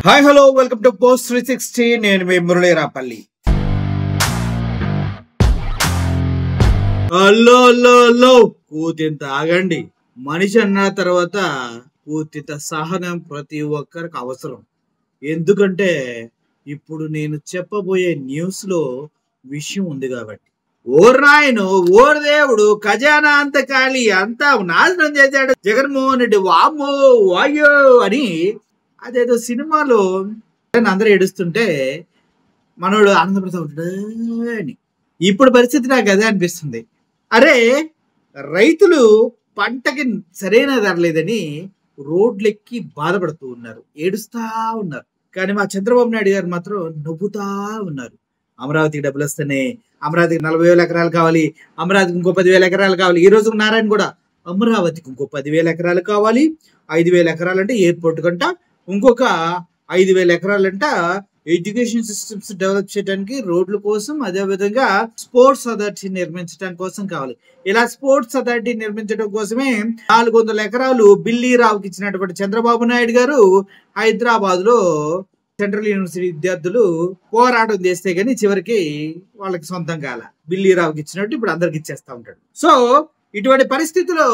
Hi hello welcome to post 360. నేను మీ మురళీరాపల్లి. Hello కూతింత ఆగండి. మనిషి అన్న తర్వాత కూతింత సహనం ప్రతి ఒక్కరికి అవసరం. ఎందుకంటే ఇప్పుడు నేను చెప్పబోయే న్యూస్ లో విషయం ఉంది కాబట్టి. ఓర్ నాయను ఓర్ దేవుడు ఖజానా అంత ఖాళీ అంతా నాశనం చేశాడు జగన్మోహన్ రెడ్డి, వామ్మో వాయ్యో అని అదేదో సినిమాలో అందరూ ఏడుస్తుంటే మనోడు ఆనందపడుతూ ఉంటాడు అని. ఇప్పుడు పరిస్థితి నాకు అదే అనిపిస్తుంది. అరే రైతులు పంటకి సరైన ధర లేదని రోడ్లెక్కి బాధపడుతూ ఉన్నారు, ఏడుస్తా ఉన్నారు. కానీ మా చంద్రబాబు నాయుడు గారు మాత్రం నవ్వుతా ఉన్నారు. అమరావతికి డబ్బులు వస్తేనే, అమరావతికి 40,000 ఎకరాలు కావాలి, అమరావతికి ఇంకో 10,000 ఎకరాలు కావాలి. ఈ రోజు నారాయణ కూడా అమరావతికి ఇంకో 10,000 ఎకరాలు కావాలి, 5,000 ఎకరాలు అంటే ఎయిర్పోర్ట్ కంట, ఇంకొక 5,000 ఎకరాలంట ఎడ్యుకేషన్ సిస్టమ్స్ డెవలప్ చేయడానికి, రోడ్ల కోసం, అదే విధంగా స్పోర్ట్స్ అథారిటీ నిర్మించడం కోసం కావాలి. ఇలా స్పోర్ట్స్ అథారిటీ నిర్మించడం కోసమే 400 ఎకరాలు బిల్లీరావుకి ఇచ్చినటువంటి చంద్రబాబు నాయుడు గారు హైదరాబాద్ లో సెంట్రల్ యూనివర్సిటీ విద్యార్థులు పోరాటం చేస్తే గానీ చివరికి వాళ్ళకి సొంతం కాల. బిల్లీరావుకి ఇచ్చినట్టు ఇప్పుడు అందరికి ఇచ్చేస్తా ఉంటాడు. సో ఇటువంటి పరిస్థితుల్లో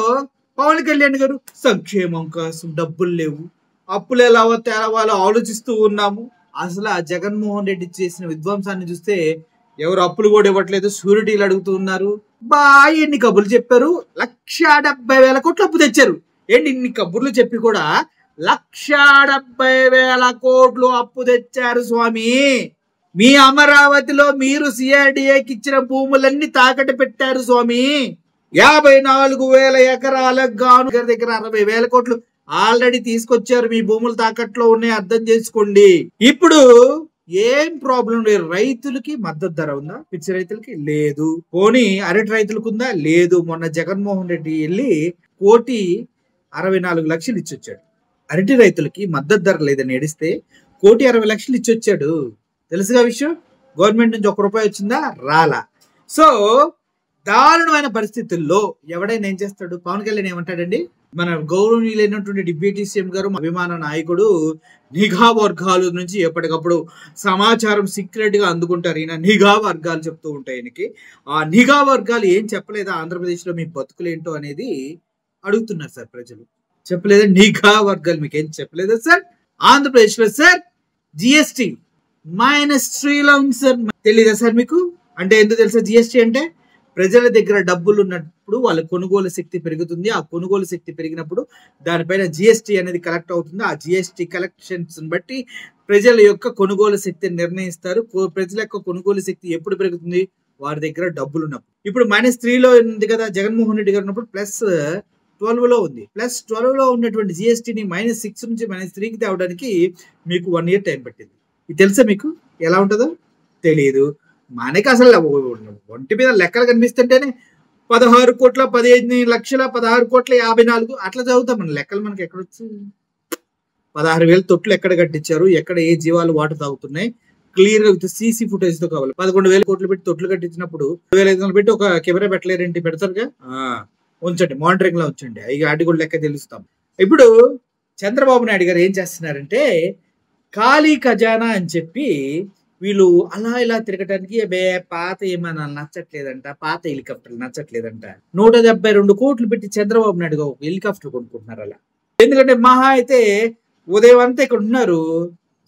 పవన్ కళ్యాణ్ గారు సంక్షేమం కోసం డబ్బులు లేవు, అప్పులు ఎలా తేవాలో ఆలోచిస్తూ ఉన్నాము. అసలు ఆ జగన్మోహన్ రెడ్డి చేసిన విధ్వంసాన్ని చూస్తే ఎవరు అప్పులు కూడా ఇవ్వట్లేదు, షూరిటీలు అడుగుతూ ఉన్నారు. ఎన్ని కబుర్లు చెప్పారు, 1,70,000 కోట్లు అప్పు తెచ్చారు. ఏంటి ఇన్ని కబుర్లు చెప్పి కూడా 1,70,000 కోట్లు అప్పు తెచ్చారు స్వామి. మీ అమరావతిలో మీరు సిఆర్డిఏకి ఇచ్చిన భూములన్నీ తాకట్టు పెట్టారు స్వామి. 54,000 ఎకరాలకు గాను దగ్గర 60,000 కోట్లు ఆల్రెడీ తీసుకొచ్చారు. మీ భూములు తాకట్లో ఉన్నాయి, అర్థం చేసుకోండి. ఇప్పుడు ఏం ప్రాబ్లం లేదు. రైతులకి మద్దతు ధర ఉందా? పిచ్చి రైతులకి లేదు. పోనీ అరటి రైతులకు ఉందా? లేదు. మొన్న జగన్మోహన్ రెడ్డి వెళ్ళి 1,64,00,000 ఇచ్చొచ్చాడు. అరటి రైతులకి మద్దతు ధర లేదని ఏడిస్తే 1,60,00,000 ఇచ్చొచ్చాడు. తెలుసుగా విషయం. గవర్నమెంట్ నుంచి 1 రూపాయి వచ్చిందా? రాలా. సో దారుణమైన పరిస్థితుల్లో ఎవడైనా ఏం చేస్తాడు? పవన్ కళ్యాణ్ ఏమంటాడండి, మన గౌరవనీయులైనటువంటి డిప్యూటీ సీఎం గారు, అభిమాన నాయకుడు, నిఘా వర్గాల నుంచి ఎప్పటికప్పుడు సమాచారం సీక్రెట్ గా అందుకుంటారు. ఈయన నిఘా వర్గాలు చెప్తూ ఉంటాయి. ఈయనకి ఆ నిఘా వర్గాలు ఏం చెప్పలేదా ఆంధ్రప్రదేశ్ లో మీ బతుకులేంటో అనేది అడుగుతున్నారు సార్ ప్రజలు. చెప్పలేదా? నిఘా వర్గాలు మీకు ఏం చెప్పలేదా సార్? ఆంధ్రప్రదేశ్ లో సార్ జిఎస్టి -3 లో ఉంది సార్. తెలీదా సార్ మీకు? అంటే ఎందుకు తెలుసా జిఎస్టి అంటే? ప్రజల దగ్గర డబ్బులు ఉన్నప్పుడు వాళ్ళ కొనుగోలు శక్తి పెరుగుతుంది. ఆ కొనుగోలు శక్తి పెరిగినప్పుడు దానిపైన జిఎస్టి అనేది కలెక్ట్ అవుతుంది. ఆ జిఎస్టి కలెక్షన్స్ బట్టి ప్రజల యొక్క కొనుగోలు శక్తిని నిర్ణయిస్తారు. ప్రజల యొక్క కొనుగోలు శక్తి ఎప్పుడు పెరుగుతుంది? వారి దగ్గర డబ్బులు ఉన్నప్పుడు. ఇప్పుడు -3 లో ఉంది కదా జగన్మోహన్ రెడ్డి గారు ఉన్నప్పుడు, +12 లో ఉంది. +12 లో ఉన్నటువంటి జిఎస్టిని -6 నుంచి -3కి తేవడానికి మీకు 1 year టైం పట్టింది. ఇది తెలుసా మీకు? ఎలా ఉంటుందో తెలియదు. మనకి అసలు ఒంటి మీద లెక్కలు కనిపిస్తుంటేనే 16 కోట్ల 15 లక్షల 16 కోట్ల 54 అట్లా చదువుతాం. మన లెక్కలు మనకి ఎక్కడొచ్చు? 16,000 తొట్లు ఎక్కడ కట్టించారు, ఎక్కడ ఏ జీవాలు వాటర్ తాగుతున్నాయి క్లియర్ గా విత్ సీసీ ఫుటేజ్ తో కావాలి. 11,000 కోట్లు పెట్టి తొట్లు కట్టించినప్పుడు 2,500 పెట్టి ఒక కెమెరా పెట్టలేరేంటి? పెడతారుగా. ఉంచండి, మానిటరింగ్ లో ఉంచండి. అవి కూడా లెక్క తెలుస్తాం. ఇప్పుడు చంద్రబాబు నాయుడు గారు ఏం చేస్తున్నారంటే, ఖాళీ ఖజానా అని చెప్పి వీళ్ళు అలా ఇలా తిరగటానికి పాత ఏమైనా నచ్చట్లేదంట, పాత హెలికాప్టర్లు నచ్చట్లేదంట. 172 కోట్లు పెట్టి చంద్రబాబు నాయుడు ఒక హెలికాప్టర్ కొనుక్కుంటున్నారు అలా. ఎందుకంటే మహా అయితే ఉదయం అంతా ఇక్కడ ఉన్నారు,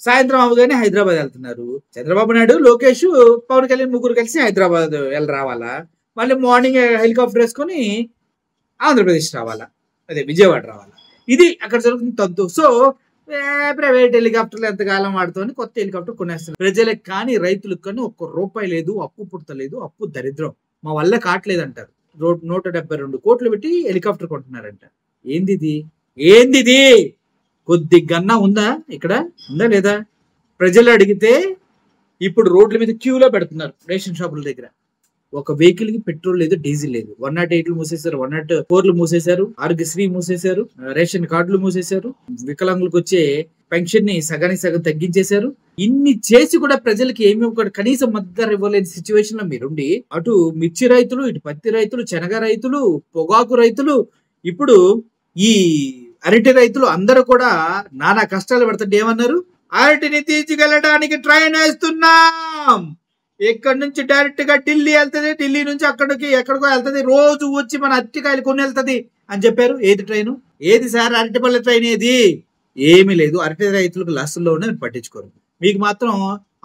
సాయంత్రం అవగానే హైదరాబాద్ వెళ్తున్నారు. చంద్రబాబు నాయుడు, లోకేష్, పవన్ కళ్యాణ్ ముగ్గురు కలిసి హైదరాబాద్ రావాలా, మళ్ళీ మార్నింగ్ హెలికాప్టర్ వేసుకొని ఆంధ్రప్రదేశ్ రావాలా, అదే విజయవాడ రావాలా. ఇది అక్కడ జరుగుతుంది తంతు. సో ప్రైవేట్ హెలికాప్టర్లు ఎంతకాలం వాడుతామని కొత్త హెలికాప్టర్ కొనేస్తున్నారు. ప్రజలకు కానీ రైతులకు కానీ 1 రూపాయి లేదు, అప్పు పుట్టలేదు, అప్పు దరిద్రం, మా వల్ల కావట్లేదు అంటారు. 172 కోట్లు పెట్టి హెలికాప్టర్ కొంటున్నారంట. ఏందిది? కొద్ది గన్నా ఉందా? ఇక్కడ ఉందా లేదా? ప్రజలు అడిగితే ఇప్పుడు రోడ్ల మీద క్యూలో పెడుతున్నారు రేషన్ షాపుల దగ్గర. ఒక వెహికల్ కి పెట్రోల్ లేదు, డీజిల్ లేదు. 108లు మూసేశారు, 104లు మూసేశారు, ఆరోగ్యశ్రీ మూసేశారు, రేషన్ కార్డులు మూసేశారు, వికలాంగులకు వచ్చే పెన్షన్ ని సగానికి సగం తగ్గించేశారు. ఇన్ని చేసి కూడా ప్రజలకి ఏమి కనీసం మద్దతు ఇవ్వలేని సిచ్యువేషన్ లో మీరుండి, అటు మిర్చి రైతులు, ఇటు పత్తి రైతులు, శనగ రైతులు, పొగాకు రైతులు, ఇప్పుడు ఈ అరటి రైతులు అందరూ కూడా నానా కష్టాలు పడుతుంటే ఏమన్నారు? అరటిని తీసుకెళ్ళడానికి ట్రైన్ వేస్తున్నాం. ఇక్కడ నుంచి డైరెక్ట్ గా ఢిల్లీ వెళ్తుంది, ఢిల్లీ నుంచి అక్కడికి ఎక్కడికో వెళ్తుంది, రోజు వచ్చి మన అరటికాయలు కొని వెళ్తుంది అని చెప్పారు. ఏది ట్రైన్? ఏది సార్ అరటిపల్లి ట్రైన్? ఏది? ఏమీ లేదు. అరటి రైతులకు లస్సుల్లో ఉండే పట్టించుకోరు. మీకు మాత్రం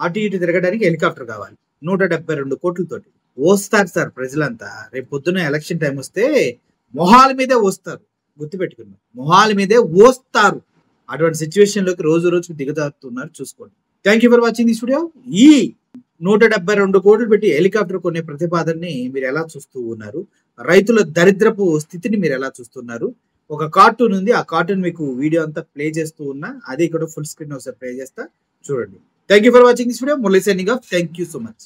అటు ఇటు తిరగడానికి హెలికాప్టర్ కావాలి. 172 కోట్లతోటి వస్తారు సార్ ప్రజలంతా. రేపు పొద్దున్న ఎలక్షన్ టైం వస్తే మొహాల మీదే వస్తారు, గుర్తుపెట్టుకున్నారు, మొహాల మీదే వస్తారు. అటువంటి సిచ్యువేషన్ లోకి రోజు రోజుకు దిగజారుతున్నారు, చూసుకోండి. Thank you for watching this video. ఈ 172 కోట్లు పెట్టి హెలికాప్టర్ కొనే ప్రతిపాదనని మీరు ఎలా చూస్తూ ఉన్నారు? రైతుల దరిద్రపు స్థితిని మీరు ఎలా చూస్తున్నారు? ఒక కార్టూన్ ఉంది, ఆ కార్టూన్ మీకు వీడియో అంతా ప్లే చేస్తూ ఉన్నా, అది కూడా ఫుల్ స్క్రీన్ ఒకసారి ప్లే చేస్తా, చూడండి. Thank you for watching this video. Murali signing off. Thank you so much.